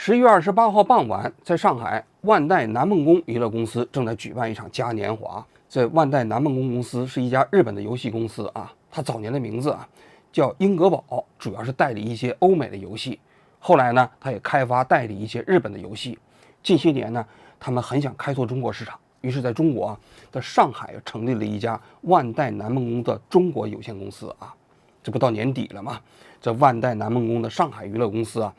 11月28号傍晚，在上海万代南梦宫娱乐公司正在举办一场嘉年华。这万代南梦宫公司是一家日本的游戏公司啊，它早年的名字叫英格宝，主要是代理一些欧美的游戏。后来呢，它也开发代理一些日本的游戏。近些年呢，他们很想开拓中国市场，于是在中国的上海成立了一家万代南梦宫的中国有限公司啊。这不到年底了嘛，这万代南梦宫的上海娱乐公司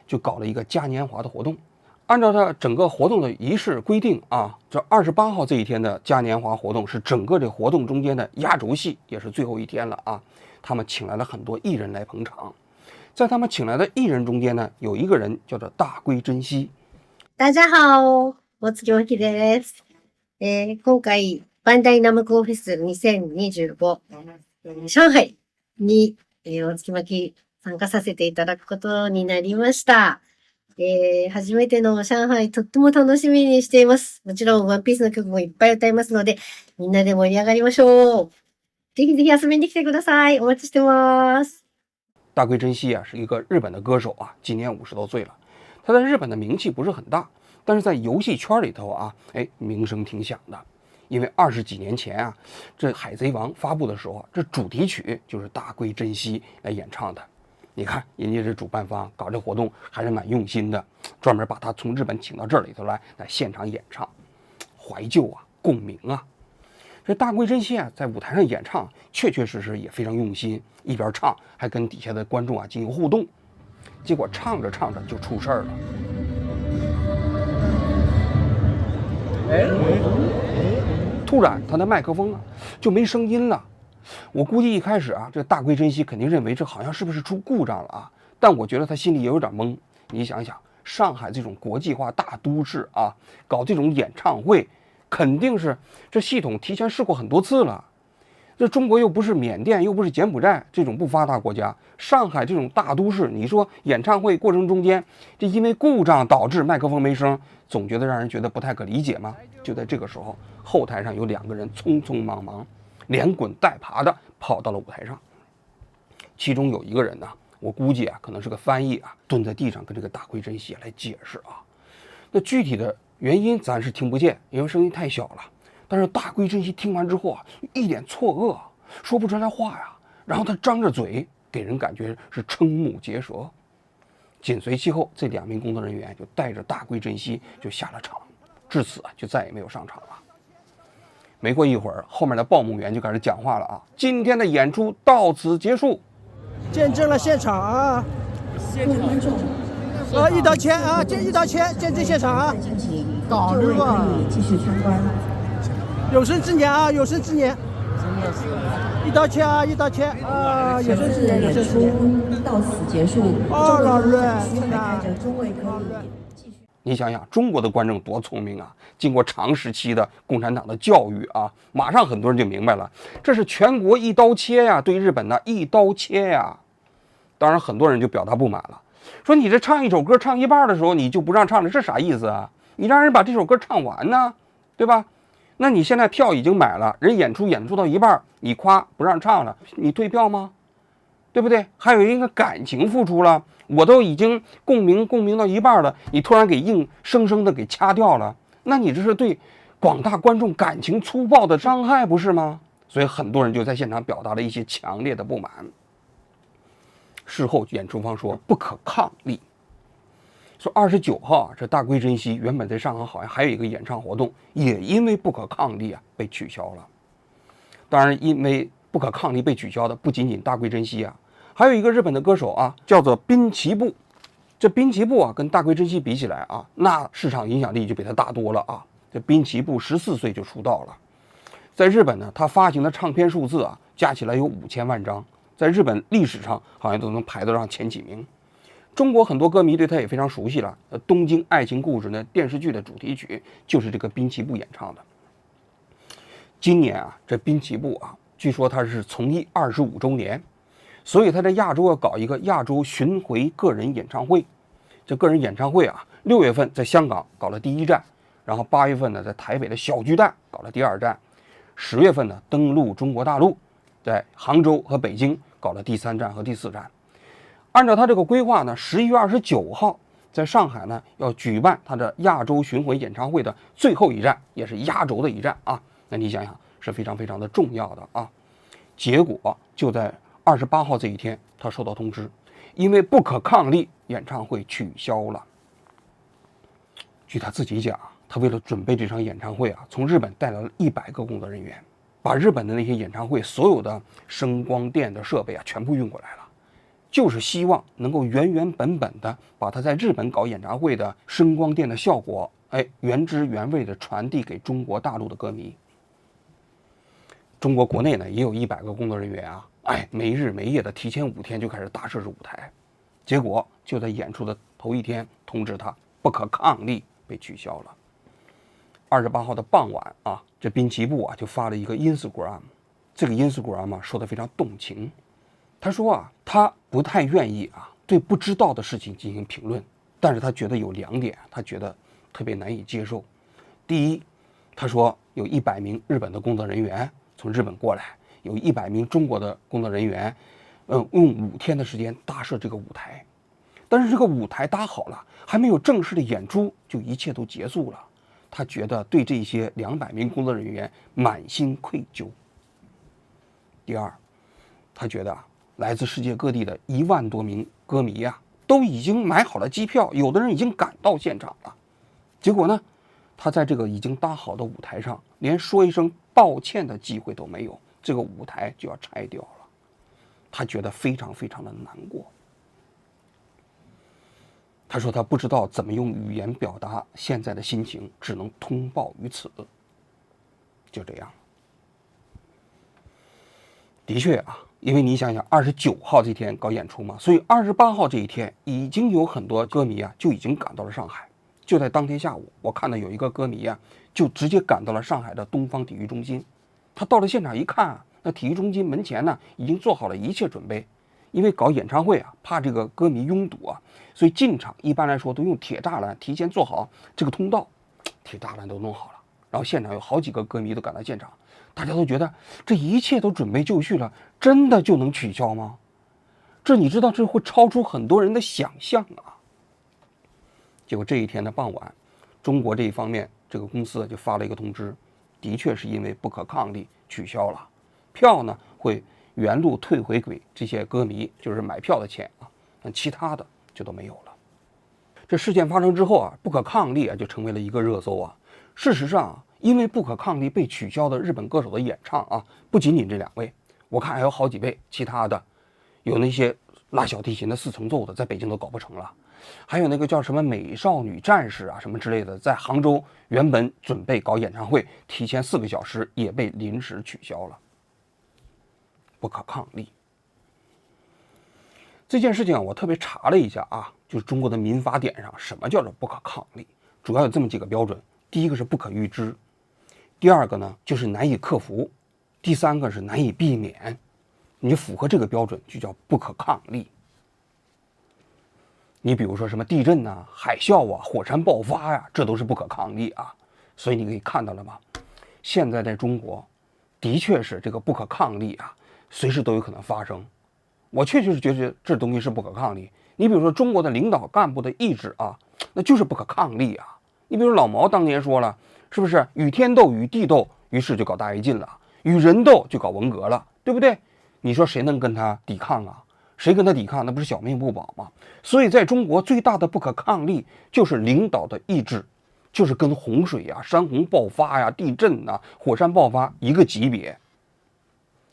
就搞了一个嘉年华的活动。按照它整个活动的仪式规定这28号这一天的嘉年华活动是整个这活动中间的压轴戏，也是最后一天了啊。他们请来了很多艺人来捧场，在他们请来的艺人中间呢，有一个人叫做大龟真希。大家好，大月陽です。今回バンダイナムコフェス2025、上海に、お月巻き参加させていただくことになりました。初めての上海とっても楽しみにしています。もちろんワンピースの曲もいっぱい歌いますので、みんなで盛り上がりましょう。ぜひぜひ遊びに来てください。お待ちしてます。大龟真希是一个日本的歌手今年50多岁了。他在日本的名气不是很大，但是在游戏圈里头名声挺响的。因为20几年前这《海贼王》发布的时候这主题曲就是大龟真希来演唱的。你看人家这主办方搞这活动还是蛮用心的，专门把他从日本请到这里头来现场演唱，怀旧共鸣这大龟真希在舞台上演唱确确实实也非常用心，一边唱还跟底下的观众进行互动。结果唱着唱着就出事儿了。突然他的麦克风就没声音了。我估计一开始这大龟真希肯定认为这好像是不是出故障了但我觉得他心里也有点懵。你想想，上海这种国际化大都市搞这种演唱会，肯定是这系统提前试过很多次了。这中国又不是缅甸，又不是柬埔寨这种不发达国家，上海这种大都市，你说演唱会过程中间这因为故障导致麦克风没声，总觉得让人觉得不太可理解吗？就在这个时候，后台上有2个人匆匆忙忙连滚带爬的跑到了舞台上。其中有一个人我估计可能是个翻译蹲在地上跟这个大龟真希来解释那具体的原因咱是听不见，因为声音太小了。但是大龟真希听完之后一脸错愕，说不出来话然后他张着嘴，给人感觉是瞠目结舌。紧随其后，这2名工作人员就带着大龟真希就下了场，至此就再也没有上场了。没过一会儿，后面的报幕员就开始讲话了今天的演出到此结束。见证了现场各位观众一刀切一刀切，见证现场搞了吧，继续参观。有生之年有生之年，一刀切一刀切有生之年有生之年，到此结束。老人现在中卫可以继续。你想想，中国的观众多聪明经过长时期的共产党的教育马上很多人就明白了，这是全国一刀切对日本一刀切当然很多人就表达不满了，说你这唱一首歌唱一半的时候你就不让唱了，这啥意思你让人把这首歌唱完呢，对吧？那你现在票已经买了，人演出到一半你夸不让唱了，你退票吗？对不对？还有一个感情付出了，我都已经共鸣到一半了，你突然给硬生生的给掐掉了，那你这是对广大观众感情粗暴的伤害，不是吗？所以很多人就在现场表达了一些强烈的不满。事后演出方说不可抗力，说29号这大龟真希原本在上海好像还有一个演唱活动，也因为不可抗力被取消了。当然因为不可抗力被取消的不仅仅大龟真希还有一个日本的歌手叫做滨崎步。这滨崎步跟大龟真希比起来那市场影响力就比他大多了这滨崎步14岁就出道了，在日本呢，他发行的唱片数字加起来有5000万张，在日本历史上好像都能排得上前几名。中国很多歌迷对他也非常熟悉了，《东京爱情故事》呢电视剧的主题曲就是这个滨崎步演唱的。今年这滨崎步据说他是从艺25周年，所以他在亚洲要搞一个亚洲巡回个人演唱会。这个人演唱会6月份在香港搞了第1站，然后8月份呢在台北的小巨蛋搞了第2站，10月份呢登陆中国大陆，在杭州和北京搞了第3站和第4站。按照他这个规划呢，11月29号在上海呢要举办他的亚洲巡回演唱会的最后一站，也是压轴的一站啊。那你想想是非常非常的重要的啊。结果就在28号这一天，他收到通知，因为不可抗力，演唱会取消了。据他自己讲，他为了准备这场演唱会啊，从日本带来了100个工作人员，把日本的那些演唱会所有的声光电的设备啊全部运过来了。就是希望能够原原本本的把他在日本搞演唱会的声光电的效果，原汁原味的传递给中国大陆的歌迷。中国国内呢也有100个工作人员啊，没日没夜的提前5天就开始大设置舞台，结果就在演出的头一天通知他不可抗力被取消了。28号的傍晚啊，这滨崎步啊就发了一个 Instagram， 这个 Instagram 啊说的非常动情。他说啊，他不太愿意啊对不知道的事情进行评论，但是他觉得有2点，他觉得特别难以接受。第一，他说有100名日本的工作人员从日本过来，有100名中国的工作人员，用5天的时间搭设这个舞台，但是这个舞台搭好了，还没有正式的演出，就一切都结束了。他觉得对这些200名工作人员满心愧疚。第二，他觉得来自世界各地的1万多名歌迷啊，都已经买好了机票，有的人已经赶到现场了。结果呢，他在这个已经搭好的舞台上，连说一声抱歉的机会都没有，这个舞台就要拆掉了。他觉得非常非常的难过。他说他不知道怎么用语言表达现在的心情，只能通报于此。就这样。的确啊，因为你想想29号这天搞演出嘛，所以28号这一天已经有很多歌迷啊就已经赶到了上海。就在当天下午，我看到有一个歌迷啊就直接赶到了上海的东方体育中心。他到了现场一看啊，那体育中心门前呢已经做好了一切准备。因为搞演唱会啊，怕这个歌迷拥堵啊，所以进场一般来说都用铁栅栏提前做好这个通道，铁栅栏都弄好了。然后现场有好几个歌迷都赶到现场，大家都觉得这一切都准备就绪了，真的就能取消吗？这你知道这会超出很多人的想象啊。结果这一天的傍晚，中国这一方面这个公司就发了一个通知，的确是因为不可抗力取消了，票呢会原路退回给这些歌迷，就是买票的钱啊，那其他的就都没有了。这事件发生之后啊，不可抗力啊就成为了一个热搜啊。事实上啊，因为不可抗力被取消的日本歌手的演唱啊，不仅仅这2位，我看还有好几位其他的，有那些拉小提琴的4重奏的，在北京都搞不成了，还有那个叫什么美少女战士啊什么之类的，在杭州原本准备搞演唱会，提前4个小时也被临时取消了。不可抗力这件事情啊，我特别查了一下啊，就是中国的民法典上什么叫做不可抗力，主要有这么几个标准。第一个是不可预知，第二个呢就是难以克服，第三个是难以避免。你符合这个标准就叫不可抗力。你比如说什么地震啊、海啸啊、火山爆发呀，这都是不可抗力啊。所以你可以看到了吗？现在在中国的确是这个不可抗力啊，随时都有可能发生。我确实是觉得这东西是不可抗力。你比如说中国的领导干部的意志啊，那就是不可抗力啊。你比如老毛当年说了，是不是与天斗与地斗，于是就搞大跃进了；与人斗就搞文革了，对不对？你说谁能跟他抵抗啊？谁跟他抵抗，那不是小命不保吗？所以在中国最大的不可抗力就是领导的意志，就是跟洪水啊、山洪爆发呀、地震啊、火山爆发一个级别。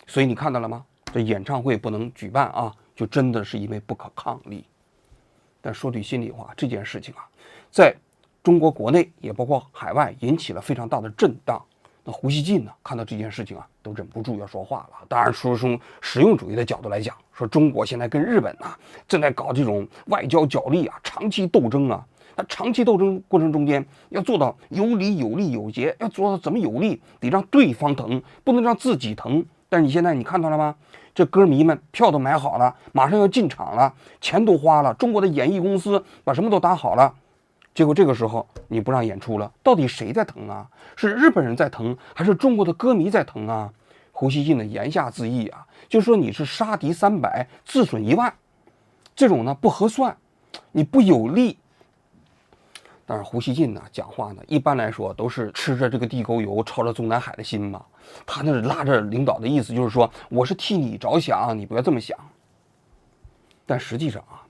所以你看到了吗？这演唱会不能举办啊，就真的是因为不可抗力。但说句心里话，这件事情啊，在中国国内也包括海外引起了非常大的震荡。那胡锡进呢，看到这件事情啊，都忍不住要说话了。当然，说从实用主义的角度来讲，说中国现在跟日本啊正在搞这种外交角力啊，长期斗争啊。那长期斗争过程中间要做到有理有利有节，要做到怎么有利，得让对方疼，不能让自己疼。但是你现在你看到了吗？这歌迷们票都买好了，马上要进场了，钱都花了，中国的演艺公司把什么都打好了。结果这个时候你不让演出了，到底谁在疼啊？是日本人在疼，还是中国的歌迷在疼啊？胡锡进的言下之意啊，就是说你是杀敌300，自损1万，这种呢不合算，你不有利，但是胡锡进呢讲话呢，一般来说都是吃着这个地沟油，操着中南海的心嘛。他那拉着领导的意思就是说，我是替你着想，你不要这么想。但实际上啊，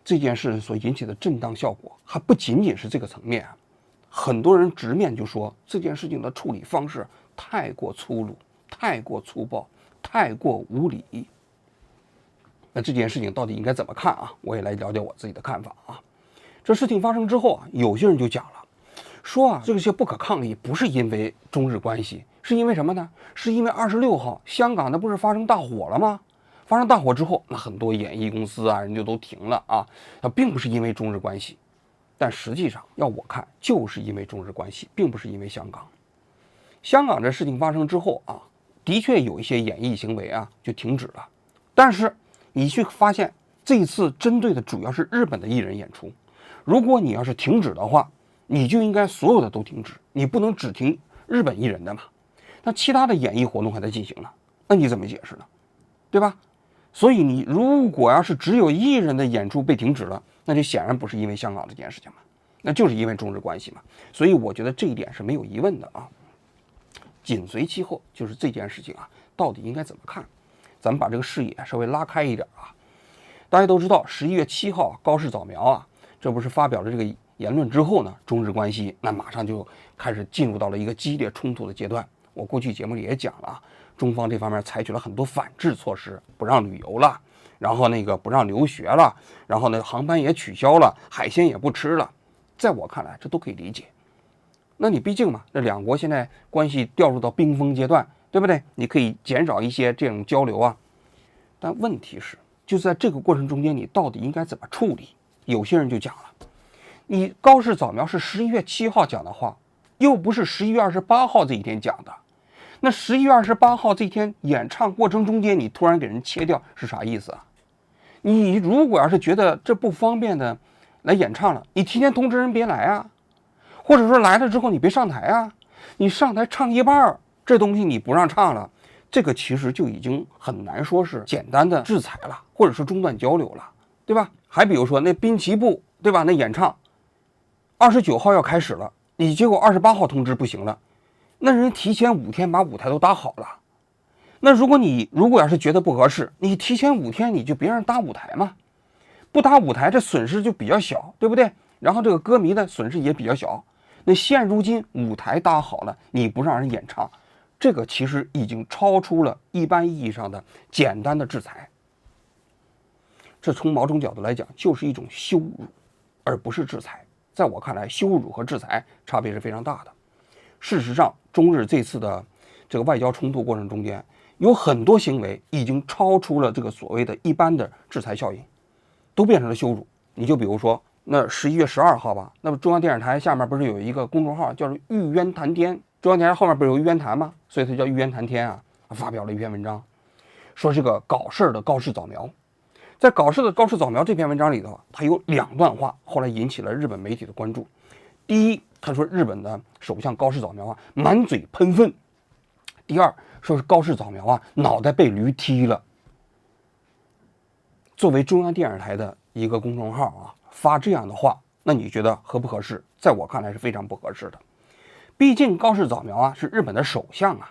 这件事所引起的震荡效果还不仅仅是这个层面啊。很多人直面就说这件事情的处理方式太过粗鲁、太过粗暴、太过无理。那这件事情到底应该怎么看啊？我也来了解我自己的看法啊。这事情发生之后啊，有些人就讲了，说啊，这些不可抗力不是因为中日关系，是因为什么呢？是因为26号香港那不是发生大火了吗？发生大火之后，那很多演艺公司啊，人就都停了啊。那并不是因为中日关系，但实际上要我看，就是因为中日关系，并不是因为香港。香港这事情发生之后啊，的确有一些演艺行为啊就停止了，但是你去发现，这一次针对的主要是日本的艺人演出。如果你要是停止的话，你就应该所有的都停止，你不能只停日本艺人的嘛。那其他的演艺活动还在进行呢，那你怎么解释呢？对吧？所以你如果要是只有艺人的演出被停止了，那就显然不是因为香港这件事情嘛，那就是因为中日关系嘛。所以我觉得这一点是没有疑问的啊。紧随其后就是这件事情啊，到底应该怎么看？咱们把这个视野稍微拉开一点啊。大家都知道11月7号高市早苗啊，这不是发表了这个言论之后呢，中日关系那马上就开始进入到了一个激烈冲突的阶段。我过去节目里也讲了，中方这方面采取了很多反制措施，不让旅游了，然后不让留学了，然后航班也取消了，海鲜也不吃了。在我看来，这都可以理解。那你毕竟嘛，这两国现在关系掉入到冰封阶段，对不对？你可以减少一些这种交流啊。但问题是，就在这个过程中间，你到底应该怎么处理？有些人就讲了，你高市早苗是11月7号讲的话，又不是11月28号这一天讲的。那11月28号这一天演唱过程中间，你突然给人切掉是啥意思啊？你如果要是觉得这不方便的来演唱了，你提前通知人别来啊，或者说来了之后你别上台啊，你上台唱一半，这东西你不让唱了，这个其实就已经很难说是简单的制裁了，或者是中断交流了，对吧？还比如说那滨崎步，对吧？那演唱29号要开始了，你结果28号通知不行了，那人提前5天把舞台都搭好了。那如果要是觉得不合适，你提前5天你就别让搭舞台嘛，不搭舞台这损失就比较小，对不对？然后这个歌迷的损失也比较小。那现如今舞台搭好了，你不让人演唱，这个其实已经超出了一般意义上的简单的制裁。这从某种角度来讲，就是一种羞辱，而不是制裁。在我看来，羞辱和制裁差别是非常大的。事实上，中日这次的这个外交冲突过程中间，有很多行为已经超出了这个所谓的一般的制裁效应，都变成了羞辱。你就比如说，那11月12号吧，那么中央电视台下面不是有一个公众号叫做“玉渊谈天”，中央电视台后面不是有玉渊潭吗？所以它叫玉渊谈天啊。发表了一篇文章，说这个搞事的高市早苗。在搞事的高市早苗这篇文章里头，他有2段话，后来引起了日本媒体的关注。第一，他说日本的首相高市早苗啊满嘴喷粪；第二，说是高市早苗啊脑袋被驴踢了。作为中央电视台的一个公众号啊，发这样的话，那你觉得合不合适？在我看来是非常不合适的。毕竟高市早苗啊是日本的首相啊，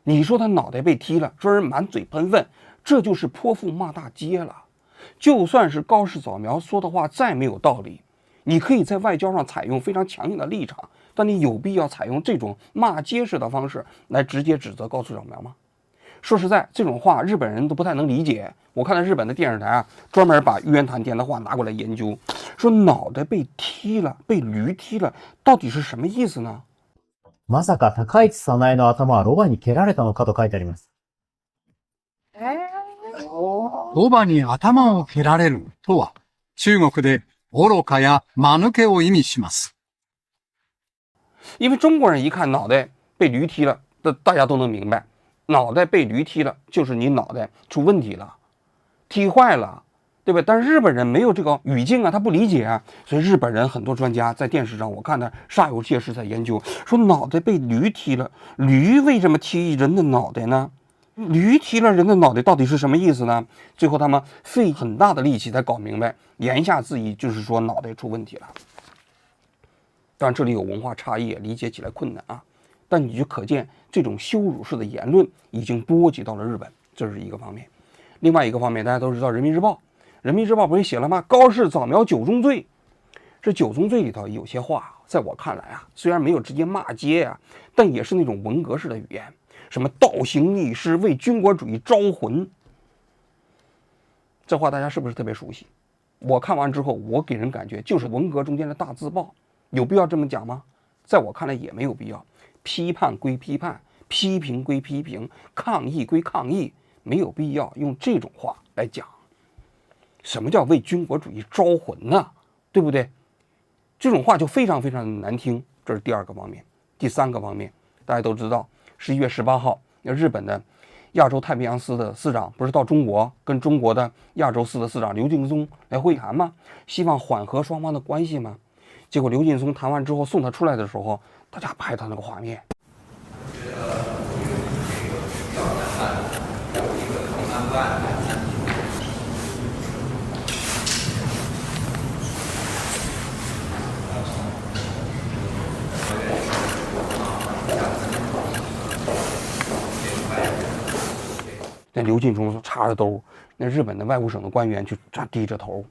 你说他脑袋被踢了，说人满嘴喷粪，这就是泼妇骂大街了。就算是高市早苗说的话再没有道理，你可以在外交上采用非常强硬的立场，但你有必要采用这种骂街式的方式来直接指责高市早苗吗？说实在，这种话日本人都不太能理解。我看到日本的电视台啊，专门把玉渊谈天的话拿过来研究，说脑袋被踢了，被驴踢了，到底是什么意思呢？まさか高市早苗の頭はロバに蹴られたのかと書いてあります。ロバに頭を蹴られるとは、中国で愚かや間抜けを意味します。因为中国人一看脑袋被驴踢了，大家都能明白，脑袋被驴踢了就是你脑袋出问题了，踢坏了，对吧？但是日本人没有这个语境啊，他不理解啊，所以日本人很多专家在电视上，我看他煞有介事在研究，说脑袋被驴踢了，驴为什么踢人的脑袋呢？驴踢了人的脑袋到底是什么意思呢？最后他们费很大的力气才搞明白，言下之意就是说脑袋出问题了。当然这里有文化差异，理解起来困难啊。但你就可见这种羞辱式的言论已经波及到了日本，这是一个方面。另外一个方面，大家都知道《人民日报》，《人民日报》不是写了吗？高市早苗九宗罪。这九宗罪里头有些话，在我看来啊，虽然没有直接骂街啊，但也是那种文革式的语言，什么倒行逆施，为军国主义招魂。这话大家是不是特别熟悉？我看完之后，我给人感觉就是文革中间的大字报，有必要这么讲吗？在我看来也没有必要。批判归批判，批评归批评，抗议归抗议，没有必要用这种话来讲。什么叫为军国主义招魂呢？对不对？这种话就非常非常的难听，这是第二个方面。第三个方面，大家都知道，11月18号，日本的亚洲太平洋司的司长不是到中国跟中国的亚洲司的司长刘劲松来会谈吗？希望缓和双方的关系吗？结果刘劲松谈完之后送他出来的时候，大家拍他那个画面。那刘劲松插着兜，那日本的外务省的官员就低着头。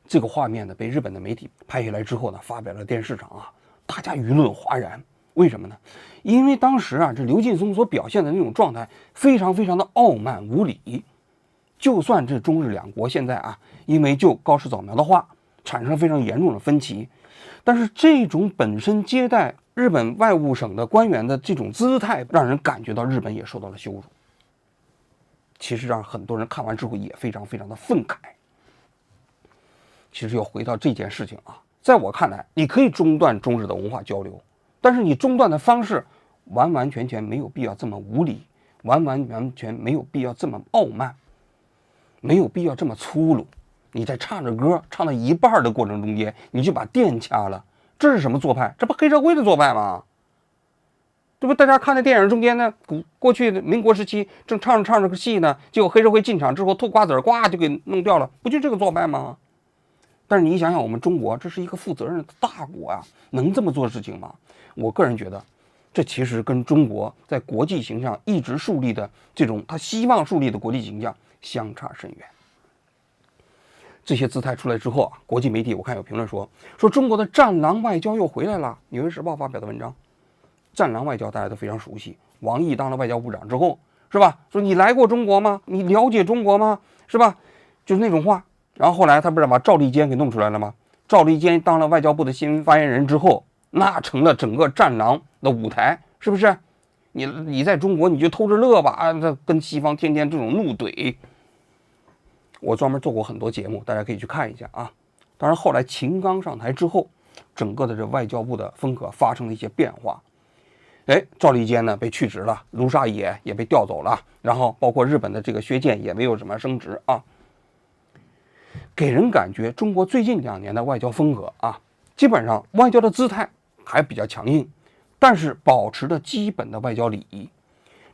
这个画面呢，被日本的媒体拍下来之后呢，发表了电视上啊，大家舆论哗然。为什么呢？因为当时啊，这刘劲松所表现的那种状态非常非常的傲慢无礼。就算这中日两国现在啊，因为就高市早苗的话产生非常严重的分歧，但是这种本身接待日本外务省的官员的这种姿态，让人感觉到日本也受到了羞辱。其实让很多人看完之后也非常非常的愤慨。其实要回到这件事情啊，在我看来，你可以中断中日的文化交流，但是你中断的方式完完全全没有必要这么无理，完完全没有必要这么傲慢，没有必要这么粗鲁。你在唱着歌唱到一半的过程中间，你就把电掐了，这是什么做派？这不黑社会的做派吗？对不？大家看的电影中间呢，过去的民国时期正唱着个戏呢，结果黑社会进场之后吐瓜子儿，呱就给弄掉了，不就这个做派吗？但是你想想，我们中国这是一个负责任的大国啊，能这么做事情吗？我个人觉得，这其实跟中国在国际形象一直树立的这种他希望树立的国际形象相差甚远。这些姿态出来之后啊，国际媒体我看有评论说中国的战狼外交又回来了。《纽约时报》发表的文章，战狼外交大家都非常熟悉。王毅当了外交部长之后，是吧？说你来过中国吗？你了解中国吗？是吧？就是那种话。然后后来他不是把赵立坚给弄出来了吗？赵立坚当了外交部的新闻发言人之后，那成了整个战狼的舞台，是不是？你在中国你就偷着乐吧啊！跟西方天天这种怒怼。我专门做过很多节目，大家可以去看一下啊。当然后来秦刚上台之后，整个的这外交部的风格发生了一些变化。赵立坚呢被去职了，卢沙野也被调走了，然后包括日本的这个薛健也没有什么升职啊。给人感觉中国最近2年的外交风格啊，基本上外交的姿态还比较强硬，但是保持着基本的外交礼仪。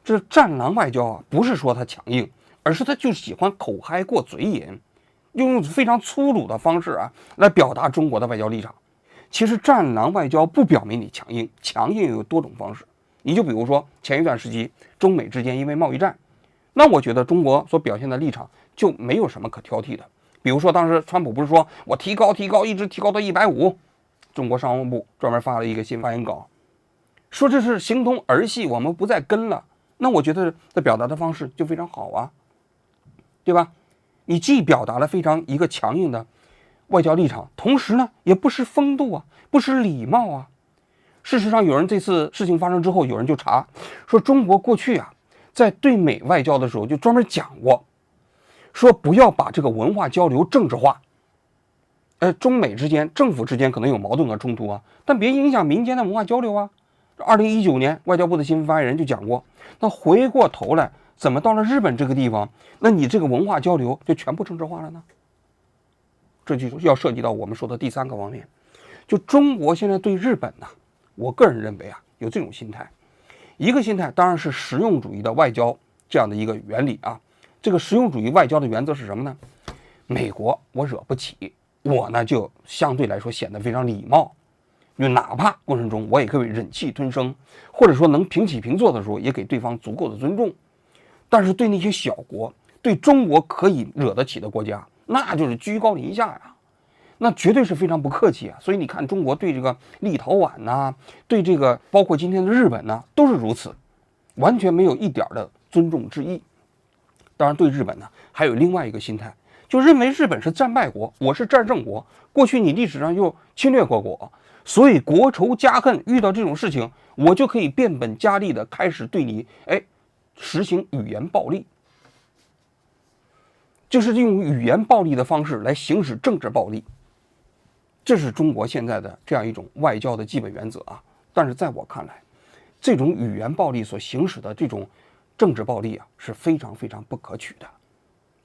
这战狼外交啊，不是说他强硬，而是他就喜欢口嗨过嘴瘾，用非常粗鲁的方式啊来表达中国的外交立场。其实战狼外交不表明你强硬，强硬有多种方式。你就比如说前一段时期中美之间因为贸易战，那我觉得中国所表现的立场就没有什么可挑剔的。比如说当时川普不是说我提高一直提高到150，中国商务部专门发了一个新发言稿，说这是形同儿戏，我们不再跟了。那我觉得这表达的方式就非常好啊，对吧？你既表达了非常一个强硬的外交立场，同时呢也不失风度啊，不失礼貌啊。事实上有人这次事情发生之后，有人就查说中国过去啊在对美外交的时候就专门讲过，说不要把这个文化交流政治化。中美之间政府之间可能有矛盾和冲突啊，但别影响民间的文化交流啊。2019年外交部的新闻发言人就讲过，那回过头来怎么到了日本这个地方，那你这个文化交流就全部政治化了呢？这就要涉及到我们说的第3个方面，就中国现在对日本呢，我个人认为啊有这种心态。一个心态当然是实用主义的外交这样的一个原理啊。这个实用主义外交的原则是什么呢？美国我惹不起，我呢就相对来说显得非常礼貌。就哪怕过程中我也可以忍气吞声，或者说能平起平坐的时候，也给对方足够的尊重。但是对那些小国，对中国可以惹得起的国家，那就是居高临下呀，那绝对是非常不客气啊。所以你看，中国对这个立陶宛呐，对这个包括今天的日本呐，都是如此，完全没有一点的尊重之意。当然，对日本呢，还有另外一个心态，就认为日本是战败国，我是战胜国，过去你历史上又侵略过我，所以国仇家恨，遇到这种事情，我就可以变本加厉的开始对你实行语言暴力，就是用语言暴力的方式来行使政治暴力。这是中国现在的这样一种外交的基本原则啊。但是在我看来，这种语言暴力所行使的这种政治暴力啊，是非常非常不可取的。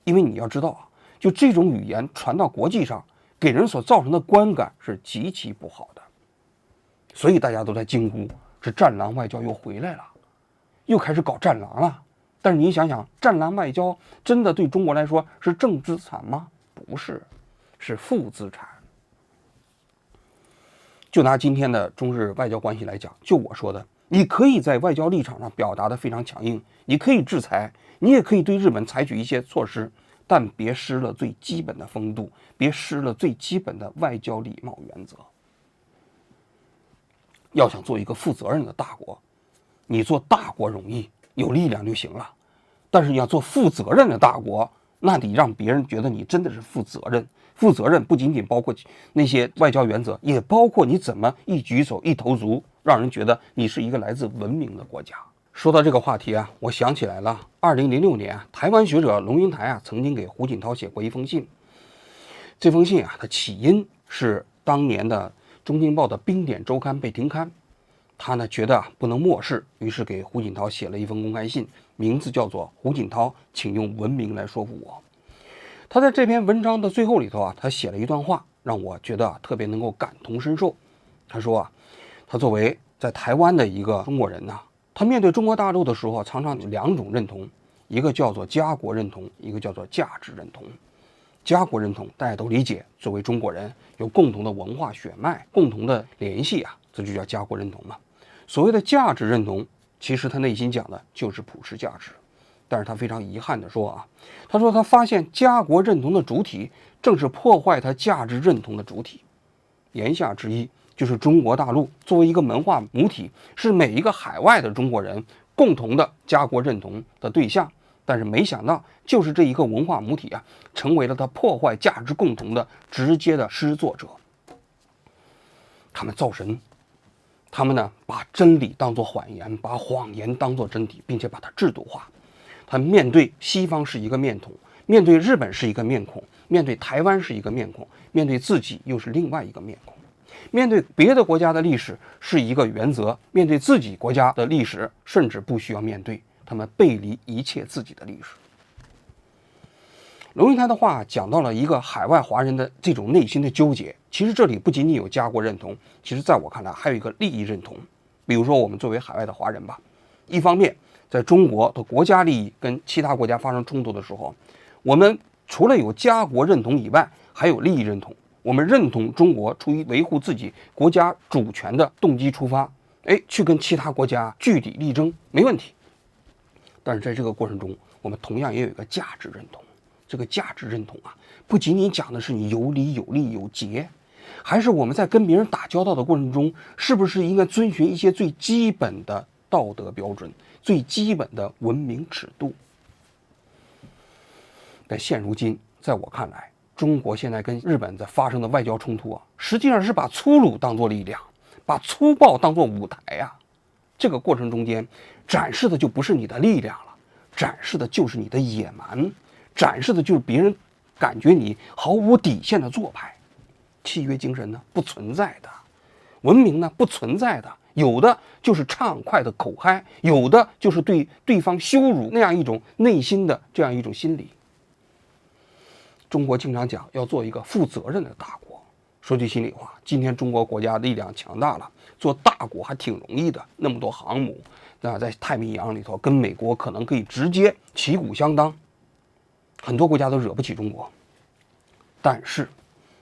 因为你要知道啊，就这种语言传到国际上，给人所造成的观感是极其不好的。所以大家都在惊呼，这战狼外交又回来了，又开始搞战狼了。但是你想想，战狼外交真的对中国来说是正资产吗？不是，是负资产。就拿今天的中日外交关系来讲，就我说的，你可以在外交立场上表达的非常强硬，你可以制裁，你也可以对日本采取一些措施，但别失了最基本的风度，别失了最基本的外交礼貌原则。要想做一个负责任的大国，你做大国容易，有力量就行了，但是你要做负责任的大国，那得让别人觉得你真的是负责任。负责任不仅仅包括那些外交原则，也包括你怎么一举手一投足，让人觉得你是一个来自文明的国家。说到这个话题啊，我想起来了，2006年台湾学者龙应台啊曾经给胡锦涛写过一封信。这封信啊，它起因是当年的《中京报》的冰点周刊被停刊，他呢觉得不能漠视，于是给胡锦涛写了一封公开信，名字叫做《胡锦涛，请用文明来说服我》。他在这篇文章的最后里头啊，他写了一段话，让我觉得特别能够感同身受。他说啊，他作为在台湾的一个中国人呢，他面对中国大陆的时候，常常有两种认同，一个叫做家国认同，一个叫做价值认同。家国认同大家都理解，作为中国人有共同的文化血脉，共同的联系啊，这就叫家国认同嘛。所谓的价值认同，其实他内心讲的就是普世价值。但是他非常遗憾地说啊，他说他发现家国认同的主体正是破坏他价值认同的主体。言下之意就是中国大陆作为一个文化母体，是每一个海外的中国人共同的家国认同的对象。但是没想到，就是这一个文化母体啊，成为了他破坏价值共同的直接的施作者。他们造神，他们呢把真理当作谎言，把谎言当作真理，并且把它制度化。他面对西方是一个面孔，面对日本是一个面孔，面对台湾是一个面孔，面对自己又是另外一个面孔。面对别的国家的历史是一个原则，面对自己国家的历史甚至不需要面对，他们背离一切自己的历史。龙应台的话讲到了一个海外华人的这种内心的纠结，其实这里不仅仅有家国认同，其实在我看来还有一个利益认同。比如说我们作为海外的华人吧，一方面在中国的国家利益跟其他国家发生冲突的时候，我们除了有家国认同以外，还有利益认同。我们认同中国出于维护自己国家主权的动机出发，去跟其他国家据理力争，没问题。但是在这个过程中，我们同样也有一个价值认同。这个价值认同啊，不仅仅讲的是你有理有利有节，还是我们在跟别人打交道的过程中，是不是应该遵循一些最基本的道德标准，最基本的文明尺度。但现如今在我看来，中国现在跟日本在发生的外交冲突啊，实际上是把粗鲁当作力量，把粗暴当作舞台啊。这个过程中间展示的就不是你的力量了，展示的就是你的野蛮，展示的就是别人感觉你毫无底线的做派。契约精神呢不存在的，文明呢不存在的，有的就是畅快的口嗨，有的就是对对方羞辱那样一种内心的这样一种心理。中国经常讲要做一个负责任的大国，说句心里话，今天中国国家力量强大了，做大国还挺容易的，那么多航母，在太平洋里头跟美国可能可以直接旗鼓相当，很多国家都惹不起中国。但是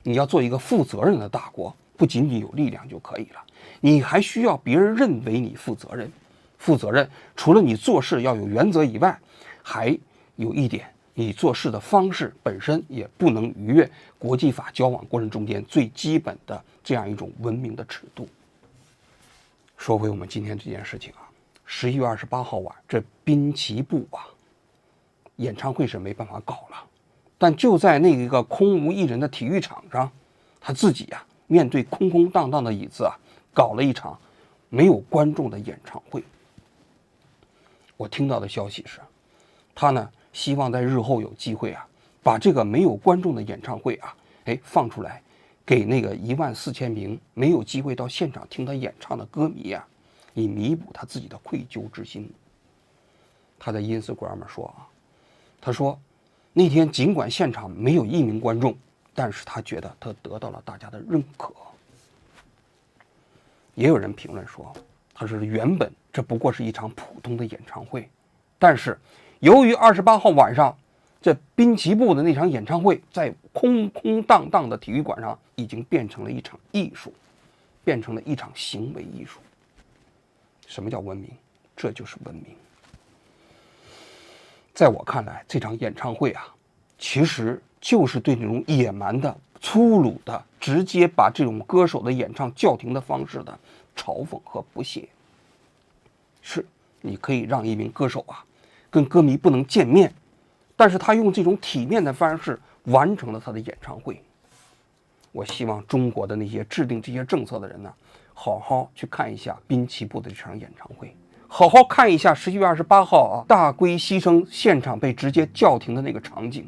你要做一个负责任的大国，不仅仅有力量就可以了，你还需要别人认为你负责任。负责任除了你做事要有原则以外，还有一点，你做事的方式本身也不能逾越国际法交往过程中间最基本的这样一种文明的尺度。说回我们今天这件事情啊，11月28号晚，这滨崎步啊，演唱会是没办法搞了，但就在那一个空无一人的体育场上，他自己啊，面对空空荡荡的椅子啊，搞了一场没有观众的演唱会。我听到的消息是，他呢希望在日后有机会啊，把这个没有观众的演唱会啊，放出来，给那个14000名没有机会到现场听他演唱的歌迷啊，以弥补他自己的愧疚之心。他在Instagram说啊，他说那天尽管现场没有1名观众，但是他觉得他得到了大家的认可。也有人评论说，他说原本这不过是一场普通的演唱会，但是由于28号晚上这滨崎步的那场演唱会在空空荡荡的体育馆上已经变成了一场艺术，变成了一场行为艺术。什么叫文明？这就是文明。在我看来，这场演唱会啊，其实就是对那种野蛮的、粗鲁的、直接把这种歌手的演唱叫停的方式的嘲讽和不屑。是，你可以让一名歌手啊，跟歌迷不能见面，但是他用这种体面的方式完成了他的演唱会。我希望中国的那些制定这些政策的人呢，好好去看一下滨崎步的这场演唱会，好好看一下11月28号啊，大龟牺牲现场被直接叫停的那个场景。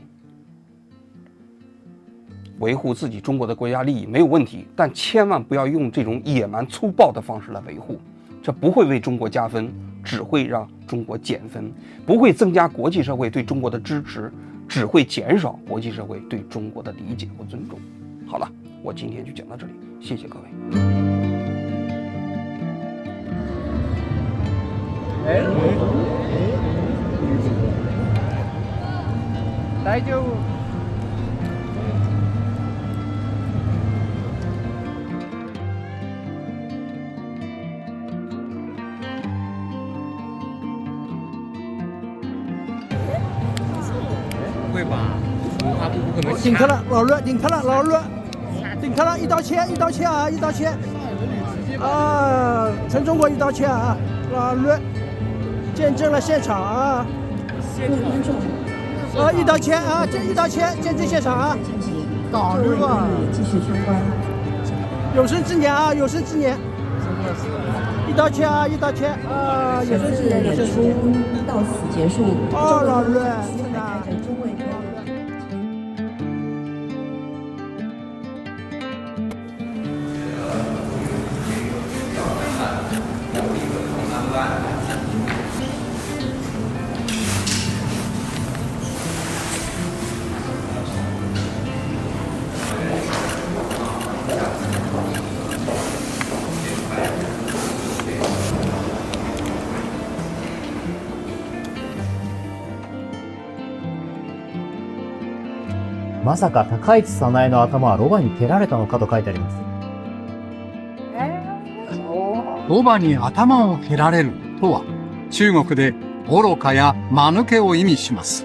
维护自己中国的国家利益没有问题，但千万不要用这种野蛮粗暴的方式来维护，这不会为中国加分，只会让中国减分，不会增加国际社会对中国的支持，只会减少国际社会对中国的理解和尊重。好了，我今天就讲到这里，谢谢各位。大丈夫。不会吧？他不可能顶开了，老热，顶开了，老热，顶开了，一刀切，一刀切啊，一刀切。啊，全中国一刀切啊，老热，见证了现场啊。一刀切啊，这一刀切，见证现场啊。搞对吧？继续参观。有生之年啊，有生之年。一刀切啊，一刀切啊，有生之年，有生之年。到此结束。哦，老热，真的。中卫科。まさか高市早苗の頭はロバに蹴られたのかと書いてあります。ロバに頭を蹴られるとは、中国で愚かや間抜けを意味します。